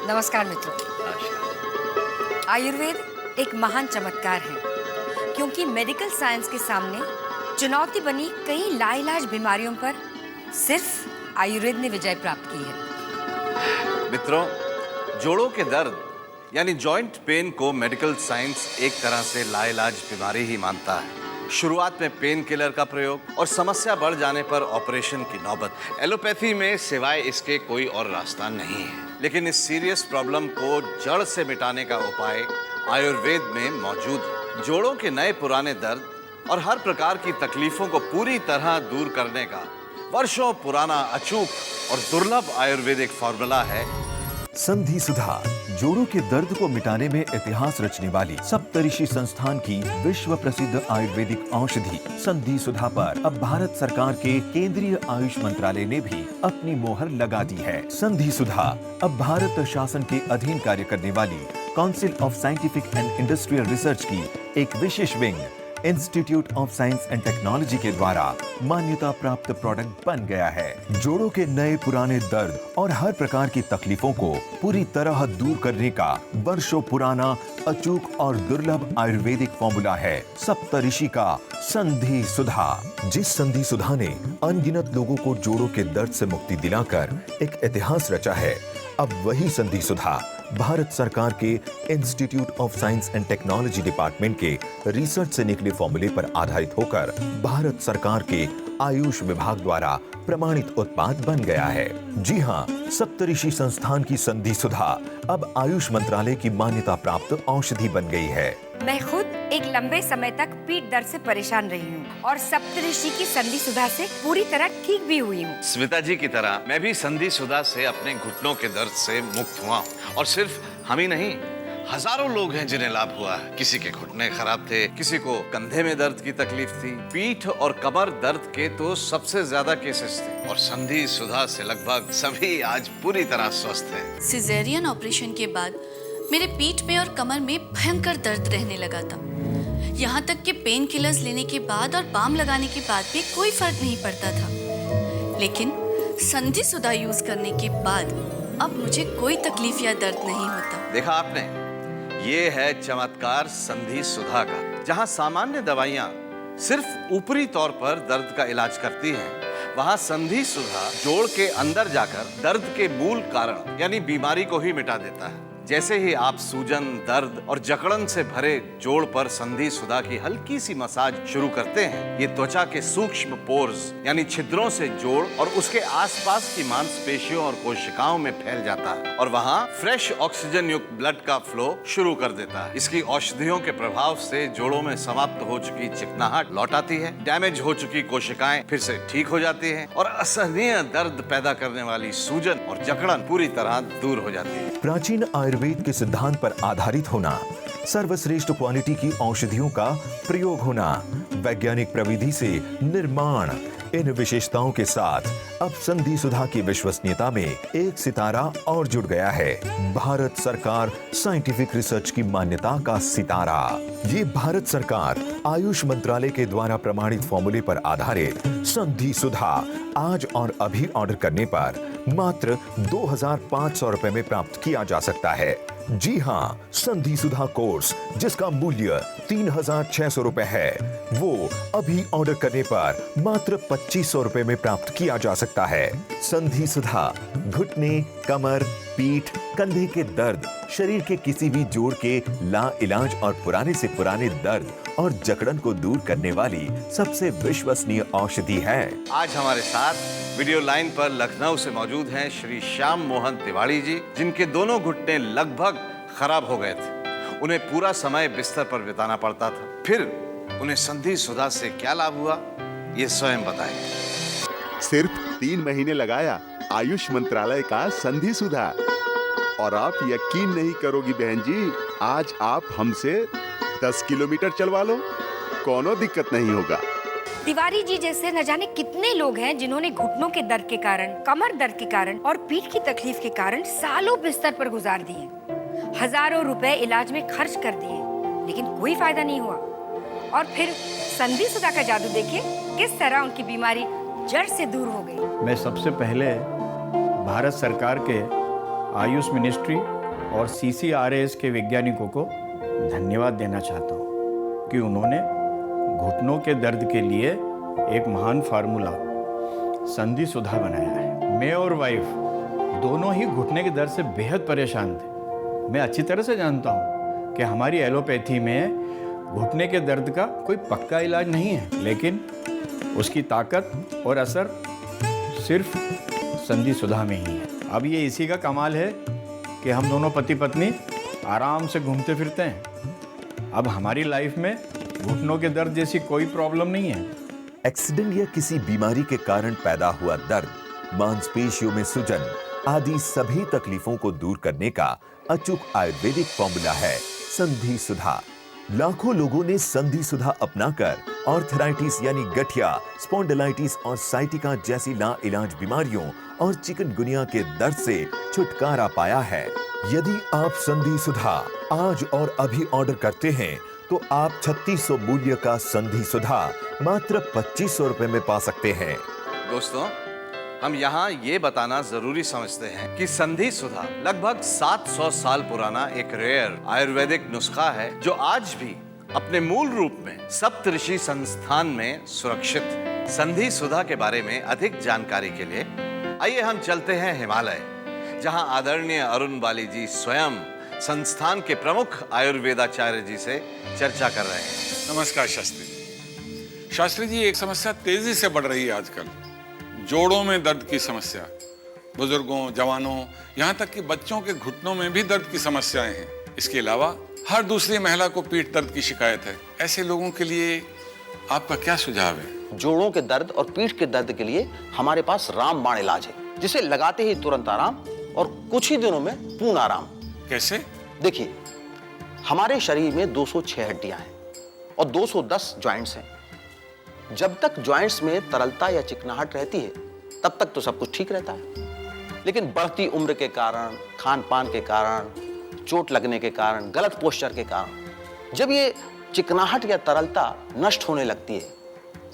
नमस्कार मित्रों। आयुर्वेद एक महान चमत्कार है क्योंकि मेडिकल साइंस के सामने चुनौती बनी कई लाइलाज बीमारियों पर सिर्फ आयुर्वेद ने विजय प्राप्त की है। मित्रों, जोड़ों के दर्द यानी जॉइंट पेन को मेडिकल साइंस एक तरह से लाइलाज बीमारी ही मानता है। शुरुआत में पेन किलर का प्रयोग और समस्या बढ़ जाने पर ऑपरेशन की नौबत। एलोपैथी में सिवाय इसके कोई और रास्ता नहीं है, लेकिन इस सीरियस प्रॉब्लम को जड़ से मिटाने का उपाय आयुर्वेद में मौजूद है। जोड़ों के नए पुराने दर्द और हर प्रकार की तकलीफों को पूरी तरह दूर करने का वर्षों पुराना अचूक और दुर्लभ आयुर्वेदिक फॉर्मूला है संधि सुधा। जोड़ों के दर्द को मिटाने में इतिहास रचने वाली सप्तऋषि संस्थान की विश्व प्रसिद्ध आयुर्वेदिक औषधि संधि सुधा पर अब भारत सरकार के केंद्रीय आयुष मंत्रालय ने भी अपनी मोहर लगा दी है। संधि सुधा अब भारत शासन के अधीन कार्य करने वाली council of scientific and industrial research की एक विशेष wing institute of science and technology के द्वारा मान्यता प्राप्त प्रोडक्ट बन गया है। जोड़ों के नए पुराने दर्द और हर प्रकार की तकलीफों को पूरी तरह दूर करने का वर्षों पुराना अचूक और दुर्लभ आयुर्वेदिक फॉर्मूला है सप्तऋषि का संधि सुधा। जिस संधि सुधा ने अनगिनत लोगों को जोड़ों के दर्द से मुक्ति दिलाकर एक इतिहास रचा है, अब वही संधि सुधा भारत सरकार के institute of science and technology department के रिसर्च से निकले फॉर्मूले पर आधारित होकर भारत सरकार के आयुष विभाग द्वारा प्रमाणित उत्पाद बन गया है। जी हाँ, सप्तऋषि संस्थान की संधि सुधा अब आयुष मंत्रालय की मान्यता प्राप्त औषधि बन गई है। मैं खुद एक लंबे समय तक पीठ दर्द से परेशान रही हूँ और सप्तऋषि की संधि सुधा से पूरी तरह ठीक भी हुई हूँ। स्मिता जी की तरह मैं भी संधि सुधा से अपने घुटनों के दर्द से मुक्त हुआ हूँ। और सिर्फ हम ही नहीं, हजारों लोग हैं जिन्हें लाभ हुआ है। किसी के घुटने खराब थे, किसी को कंधे में दर्द की तकलीफ थी, पीठ और कमर दर्द के तो सबसे ज्यादा केसेस थे और संधि सुधा से लगभग सभी आज पूरी तरह स्वस्थ हैं। सिजेरियन ऑपरेशन के बाद मेरे पीठ में और कमर में भयंकर दर्द रहने लगा था। यहाँ तक कि पेन किलर्स लेने के बाद और बाम लगाने के बाद भी कोई फर्क नहीं पड़ता था, लेकिन संधि सुधा यूज करने के बाद अब मुझे कोई तकलीफ या दर्द नहीं होता। देखा आपने, ये है चमत्कार संधि सुधा का। जहाँ सामान्य दवाइयाँ सिर्फ ऊपरी तौर पर दर्द का इलाज करती हैं, वहाँ संधि सुधा जोड़ के अंदर जाकर दर्द के मूल कारण यानी बीमारी को ही मिटा देता है। जैसे ही आप सूजन, दर्द और जकड़न से भरे जोड़ पर संधि सुधा की हल्की सी मसाज शुरू करते हैं, ये त्वचा के सूक्ष्म पोर्स यानी छिद्रों से जोड़ और उसके आसपास की मांसपेशियों और कोशिकाओं में फैल जाता है और वहाँ फ्रेश ऑक्सीजन युक्त ब्लड का फ्लो शुरू कर देता है। इसकी औषधियों के प्रभाव से जोड़ों में समाप्त हो चुकी चिकनाहट लौट आती है, डैमेज हो चुकी कोशिकाएं फिर से ठीक हो जाती हैं और असहनीय दर्द पैदा करने वाली सूजन और जकड़न पूरी तरह दूर हो जाती है। प्राचीन आयुर्वेद के सिद्धांत पर आधारित होना, सर्वश्रेष्ठ क्वालिटी की औषधियों का प्रयोग होना, वैज्ञानिक प्रविधि से निर्माण, इन विशेषताओं के साथ अब संधि सुधा की विश्वसनीयता में एक सितारा और जुड़ गया है। भारत सरकार साइंटिफिक रिसर्च की मान्यता का सितारा। ये भारत सरकार आयुष मंत्रालय के द्वारा प्रमाणित फॉर्मूले पर आधारित संधि सुधा आज और अभी ऑर्डर करने पर मात्र 2,500 रुपए में प्राप्त किया जा सकता है। जी हाँ, संधि सुधा कोर्स जिसका मूल्य 3,600 रुपए है, वो अभी ऑर्डर करने पर मात्र 2,500 रुपए में प्राप्त किया जा सकता है। संधि सुधा घुटने, कमर, पीठ, कंधे के दर्द, शरीर के किसी भी जोड़ के ला इलाज और पुराने से पुराने दर्द और जकड़न को दूर करने वाली सबसे विश्वसनीय औषधि है। आज हमारे साथ वीडियो लाइन पर लखनऊ से मौजूद हैं श्री श्याम मोहन तिवारी जी, जिनके दोनों घुटने लगभग खराब हो गए थे। उन्हें पूरा समय बिस्तर पर बिताना पड़ता था। फिर उन्हें संधि सुधा से क्या लाभ हुआ, ये स्वयं बताएं। सिर्फ 3 महीने लगाया आयुष मंत्रालय का संधि सुधा और आप यकीन नहीं करोगी बहन जी, आज आप हमसे 10 किलोमीटर चलवा लो, कोनो दिक्कत नहीं होगा। तिवारी जी जैसे न जाने कितने लोग हैं जिन्होंने घुटनों के दर्द के कारण, कमर दर्द के कारण और पीठ की तकलीफ के कारण सालों बिस्तर पर गुजार दिए, हजारों रुपए इलाज में खर्च कर दिए, लेकिन कोई फायदा नहीं हुआ। और फिर संधि सुधा का जादू देखिए किस तरह उनकी बीमारी जड़ से दूर हो गई। मैं सबसे पहले भारत सरकार के आयुष मिनिस्ट्री और CCRAS के वैज्ञानिकों को धन्यवाद देना चाहता हूँ कि उन्होंने घुटनों के दर्द के लिए एक महान फार्मूला संधि सुधा बनाया है। मैं और वाइफ दोनों ही घुटने के दर्द से बेहद परेशान थे। मैं अच्छी तरह से जानता हूँ कि हमारी एलोपैथी में घुटने के दर्द का कोई पक्का इलाज नहीं है, लेकिन उसकी ताकत और असर सिर्फ संधि सुधा में ही है। अब ये इसी का कमाल है कि हम दोनों पति पत्नी आराम से घूमते फिरते हैं। अब हमारी लाइफ में घुटनों के दर्द जैसी कोई प्रॉब्लम नहीं है। एक्सीडेंट या किसी बीमारी के कारण पैदा हुआ दर्द, मांसपेशियों में सूजन आदि सभी तकलीफों को दूर करने का अचूक आयुर्वेदिक फॉर्मूला है संधि सुधा। लाखों लोगों ने संधि सुधा अपनाकर आर्थराइटिस यानी गठिया, स्पॉन्डिलाइटिस और साइटिका जैसी लाइलाज बीमारियों और चिकनगुनिया के दर्द से छुटकारा पाया है। यदि आप संधि सुधा आज और अभी ऑर्डर करते हैं तो आप 3600 मूल्य का संधि सुधा मात्र 2500 रुपए में पा सकते हैं। दोस्तों, हम यहाँ ये बताना जरूरी समझते हैं कि संधि सुधा लगभग 700 साल पुराना एक रेयर आयुर्वेदिक नुस्खा है जो आज भी अपने मूल रूप में सप्तऋषि संस्थान में सुरक्षित। संधि सुधा के बारे में अधिक जानकारी के लिए आइए हम चलते हैं हिमालय, जहां आदरणीय अरुण बाली जी स्वयं संस्थान के प्रमुख आयुर्वेदाचार्य जी से चर्चा कर रहे हैं। नमस्कार शास्त्री। शास्त्री जी, एक समस्या तेजी से बढ़ रही है आजकल, जोड़ों में दर्द की समस्या। बुजुर्गों, जवानों, यहाँ तक कि बच्चों के घुटनों में भी दर्द की समस्याएं हैं। इसके अलावा हर दूसरी महिला को पीठ दर्द की शिकायत है। ऐसे लोगों के लिए आपका क्या सुझाव है? जोड़ों के दर्द और पीठ के दर्द के लिए हमारे पास रामबाण इलाज है, जिसे लगाते ही तुरंत आराम और कुछ ही दिनों में पूर्ण आराम। कैसे? देखिए, हमारे शरीर में 206 हड्डियां हैं और 210 जॉइंट्स हैं। जब तक जॉइंट्स में तरलता या चिकनाहट रहती है तब तक तो सब कुछ ठीक रहता है, लेकिन बढ़ती उम्र के कारण, खान पान के कारण, चोट लगने के कारण, गलत पोस्चर के कारण जब ये चिकनाहट या तरलता नष्ट होने लगती है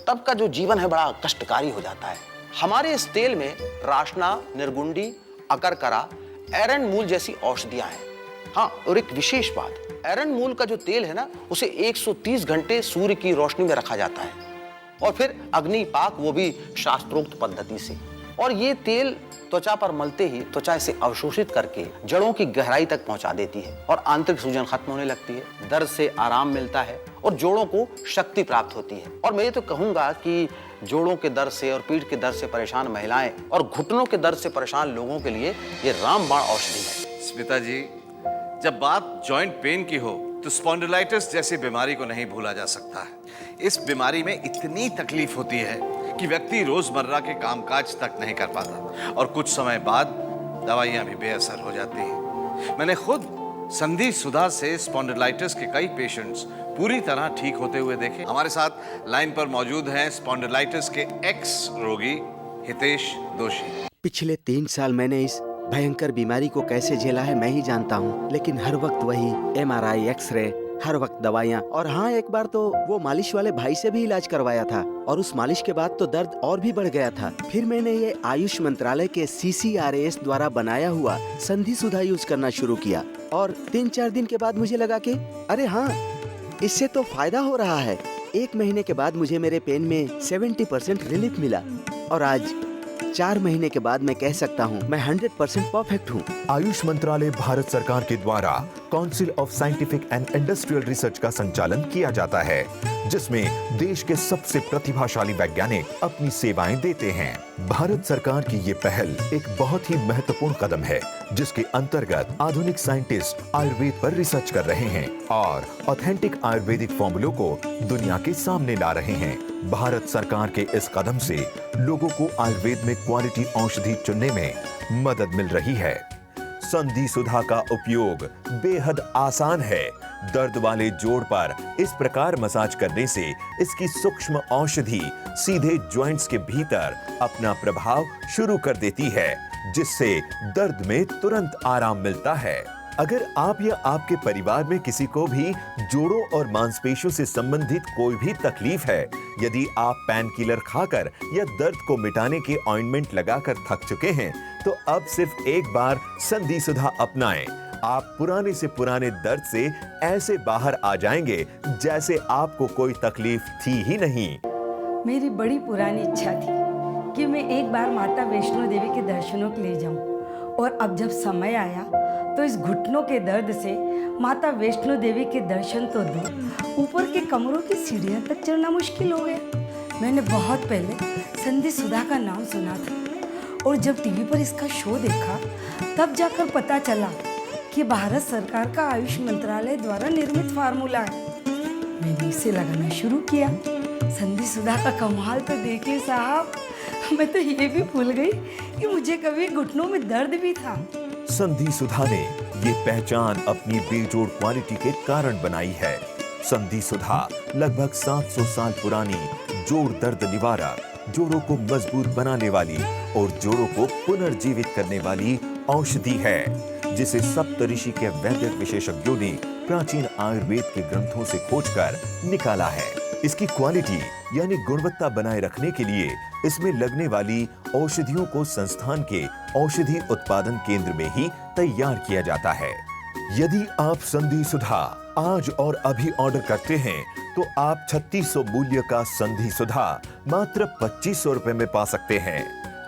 तब का जो जीवन है बड़ा कष्टकारी हो जाता है। हमारे इस तेल में राशना, निर्गुंडी, अकरकरा, एरंड मूल जैसी औषधियां हैं। हाँ, और एक विशेष बात, एरंड मूल का जो तेल है ना, उसे 130 घंटे सूर्य की रोशनी में रखा जाता है और फिर अग्निपाक, वो भी शास्त्रोक्त पद्धति से। और ये तेल त्वचा पर मलते ही त्वचा इसे अवशोषित करके जड़ों की गहराई तक पहुंचा देती है और आंतरिक सूजन खत्म होने लगती है, दर्द से आराम मिलता है और जोड़ों को शक्ति प्राप्त होती है। और मैं ये तो कहूंगा कि जोड़ों के दर्द से और पीठ के दर्द से परेशान महिलाएं और घुटनों के दर्द से परेशान लोगों के लिए ये रामबाण औषधि है। स्मिता जी, जब बात जॉइंट पेन की हो तो स्पॉन्डिलाइटिस जैसी बीमारी को नहीं भूला जा सकता है। इस बीमारी में इतनी तकलीफ होती है कि व्यक्ति रोजमर्रा के कामकाज तक नहीं कर पाता और कुछ समय बाद दवाइयां भी बेअसर हो जाती हैं। मैंने खुद संधि सुधा से स्पॉन्डिलाइटिस के कई पेशेंट्स पूरी तरह ठीक होते हुए देखे। हमारे साथ लाइन पर मौजूद हैं स्पॉन्डिलाइटिस के एक्स रोगी हितेश दोषी। पिछले 3 साल मैंने इस भयंकर बीमारी को कैसे झेला है मैं ही जानता हूँ, लेकिन हर वक्त वही MRI, एक्सरे, हर वक्त दवाइयाँ। और हाँ, एक बार तो वो मालिश वाले भाई से भी इलाज करवाया था और उस मालिश के बाद तो दर्द और भी बढ़ गया था। फिर मैंने ये आयुष मंत्रालय के CCRAS द्वारा बनाया हुआ संधि सुधा यूज करना शुरू किया और 3-4 दिन के बाद मुझे लगा कि अरे हाँ, इससे तो फायदा हो रहा है। 1 महीने के बाद मुझे मेरे पेन में 70% रिलीफ मिला और आज 4 महीने के बाद मैं कह सकता हूँ मैं 100% परफेक्ट हूँ। आयुष मंत्रालय भारत सरकार के द्वारा council of scientific and industrial research का संचालन किया जाता है, जिसमें देश के सबसे प्रतिभाशाली वैज्ञानिक अपनी सेवाएं देते हैं। भारत सरकार की ये पहल एक बहुत ही महत्वपूर्ण कदम है, जिसके अंतर्गत आधुनिक साइंटिस्ट आयुर्वेद पर रिसर्च कर रहे हैं और ऑथेंटिक आयुर्वेदिक फॉर्मूलों को दुनिया के सामने ला रहे हैं। भारत सरकार के इस कदम से लोगों को आयुर्वेद में क्वालिटी औषधि चुनने में मदद मिल रही है। संधि सुधा का उपयोग बेहद आसान है। दर्द वाले जोड़ पर इस प्रकार मसाज करने से इसकी सूक्ष्म औषधि सीधे जॉइंट्स के भीतर अपना प्रभाव शुरू कर देती है, जिससे दर्द में तुरंत आराम मिलता है। अगर आप या आपके परिवार में किसी को भी जोड़ों और मांसपेशियों से संबंधित कोई भी तकलीफ है, यदि आप पेन किलर खाकर या दर्द को मिटाने के ऑइंटमेंट लगाकर थक चुके हैं, तो अब सिर्फ एक बार संधि सुधा अपनाएं आप पुराने से पुराने दर्द से ऐसे बाहर आ जाएंगे जैसे आपको कोई तकलीफ थी ही नहीं। मेरी बड़ी पुरानी इच्छा थी कि मैं एक बार माता वैष्णो देवी के दर्शनों के लिए जाऊं, और अब जब समय आया तो इस घुटनों के दर्द से माता वैष्णो देवी के दर्शन तो दूर, ऊपर के कमरों की सीढ़ियां तक चढ़ना मुश्किल हो गया। मैंने बहुत पहले संधि सुधा का नाम सुना था, और जब टीवी पर इसका शो देखा तब जाकर पता चला कि भारत सरकार का आयुष मंत्रालय द्वारा निर्मित फार्मूला है। मैंने इसे लगाना शुरू किया। संधि सुधा का कमाल तो देखिए साहब, मैं तो ये भी भूल गई कि मुझे कभी घुटनों में दर्द भी था। संधि सुधा ने ये पहचान अपनी बेजोड़ क्वालिटी के कारण बनाई है। संधि सुधा लगभग 700 साल पुरानी जोड़ दर्द निवारक, जोड़ों को मजबूत बनाने वाली और जोड़ों को पुनर्जीवित करने वाली औषधि है, जिसे सप्तऋषि के वैद्य विशेषज्ञों ने प्राचीन आयुर्वेद के ग्रंथों से खोजकर निकाला है। इसकी क्वालिटी यानी गुणवत्ता बनाए रखने के लिए इसमें लगने वाली औषधियों को संस्थान के औषधि उत्पादन केंद्र में ही तैयार किया जाता है। यदि आप संधि सुधा आज और अभी ऑर्डर करते हैं तो आप 3600 मूल्य का संधि सुधा मात्र 2500 रुपए में पा सकते हैं।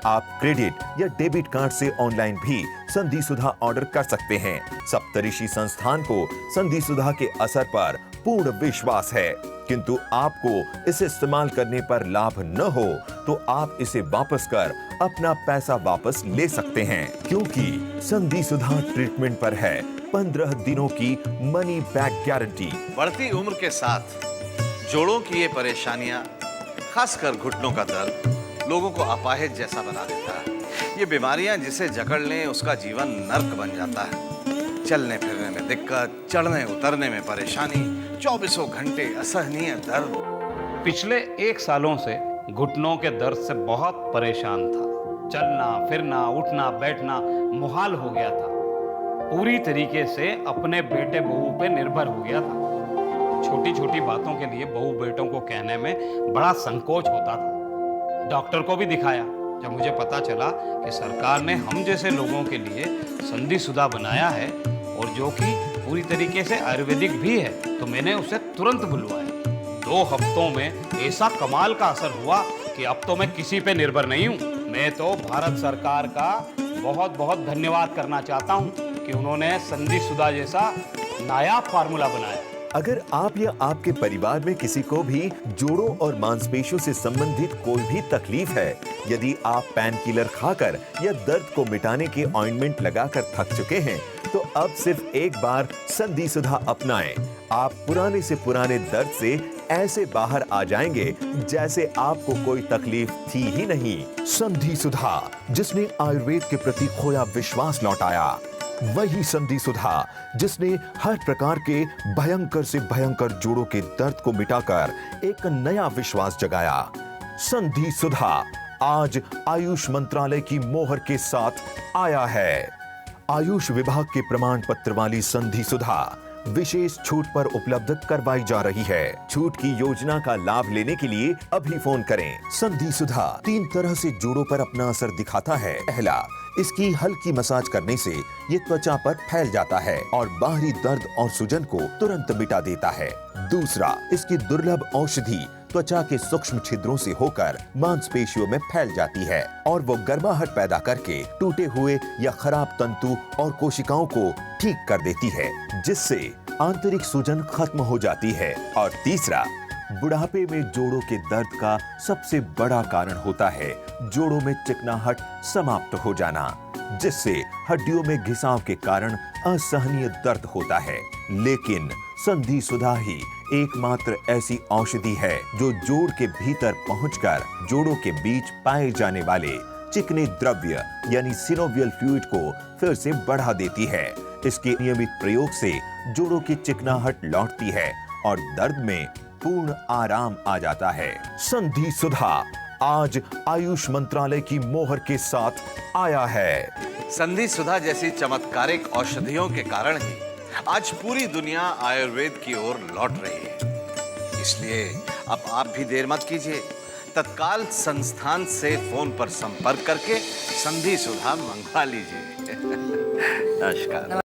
आप क्रेडिट या डेबिट कार्ड से ऑनलाइन भी संधि सुधा ऑर्डर कर सकते हैं। सप्तऋषि संस्थान को संधि सुधा के असर पर पूर्ण विश्वास है, किंतु आपको इसे इस्तेमाल करने पर लाभ न हो तो आप इसे वापस कर अपना पैसा वापस ले सकते हैं, क्योंकि संधि सुधा ट्रीटमेंट पर है 15 दिनों की मनी बैक गारंटी। बढ़ती उम्र के साथ जोड़ों की ये परेशानियां, खासकर घुटनों का दर्द, लोगों को अपाहिज जैसा बना देता है। ये बीमारियां जिसे जकड़ लें उसका जीवन नर्क बन जाता है। चलने फिरने में दिक्कत, चढ़ने उतरने में परेशानी, 24 घंटे असहनीय दर्द। पिछले 1 सालों से घुटनों के दर्द से बहुत परेशान था। चलना फिरना उठना बैठना मुहाल हो गया था। पूरी तरीके से अपने बेटे बहू पे निर्भर हो गया था। छोटी छोटी बातों के लिए बहू बेटों को कहने में बड़ा संकोच होता था। डॉक्टर को भी दिखाया। जब मुझे पता चला कि सरकार ने हम जैसे लोगों के लिए संधि सुधा बनाया है और जो कि पूरी तरीके से आयुर्वेदिक भी है, तो मैंने उसे तुरंत बुलवाया। 2 हफ्तों में ऐसा कमाल का असर हुआ कि अब तो मैं किसी पे निर्भर नहीं हूँ। मैं तो भारत सरकार का बहुत बहुत धन्यवाद करना चाहता हूँ कि उन्होंने संधि सुधा जैसा नायाब फार्मूला बनाया। अगर आप या आपके परिवार में किसी को भी जोड़ों और मांसपेशियों से संबंधित कोई भी तकलीफ है, यदि आप पेन किलर खाकर या दर्द को मिटाने के ऑइंटमेंट लगाकर थक चुके हैं, तो अब सिर्फ एक बार संधि सुधा अपनाएं। आप पुराने से पुराने दर्द से ऐसे बाहर आ जाएंगे जैसे आपको कोई तकलीफ थी ही नहीं। संधि सुधा, जिसने आयुर्वेद के प्रति खोया विश्वास लौटाया, वही संधि सुधा जिसने हर प्रकार के भयंकर से भयंकर जोड़ों के दर्द को मिटाकर एक नया विश्वास जगाया। संधि सुधा आज आयुष मंत्रालय की मोहर के साथ आया है। आयुष विभाग के प्रमाण पत्र वाली संधि सुधा विशेष छूट पर उपलब्ध करवाई जा रही है। छूट की योजना का लाभ लेने के लिए अभी फोन करें। संधि सुधा 3 तरह से जोड़ों पर अपना असर दिखाता है। पहला, इसकी हल्की मसाज करने से ये त्वचा पर फैल जाता है और बाहरी दर्द और सूजन को तुरंत मिटा देता है। दूसरा, इसकी दुर्लभ औषधि त्वचा के सूक्ष्म छिद्रों से होकर मांसपेशियों में फैल जाती है और वो गर्माहट पैदा करके टूटे हुए या खराब तंतु और कोशिकाओं को ठीक कर देती है, जिससे आंतरिक सूजन खत्म हो जाती है। और तीसरा, बुढ़ापे में जोड़ों के दर्द का सबसे बड़ा कारण होता है जोड़ों में चिकनाहट समाप्त हो जाना, जिससे हड्डियों में घिसाव के कारण असहनीय दर्द होता है। लेकिन संधि सुधा ही एकमात्र ऐसी औषधि है जो जोड़ के भीतर पहुंचकर जोड़ों के बीच पाए जाने वाले चिकने द्रव्य यानी सिनोवियल फ्लूइड को फिर से बढ़ा देती है। इसके नियमित प्रयोग से जोड़ों की चिकनाहट लौटती है और दर्द में पूर्ण आराम आ जाता है। संधि सुधा आज आयुष मंत्रालय की मोहर के साथ आया है। संधि सुधा जैसी चमत्कारिक औषधियों के कारण ही आज पूरी दुनिया आयुर्वेद की ओर लौट रही है। इसलिए अब आप भी देर मत कीजिए, तत्काल संस्थान से फोन पर संपर्क करके संधि सुधा मंगवा लीजिए। नमस्कार।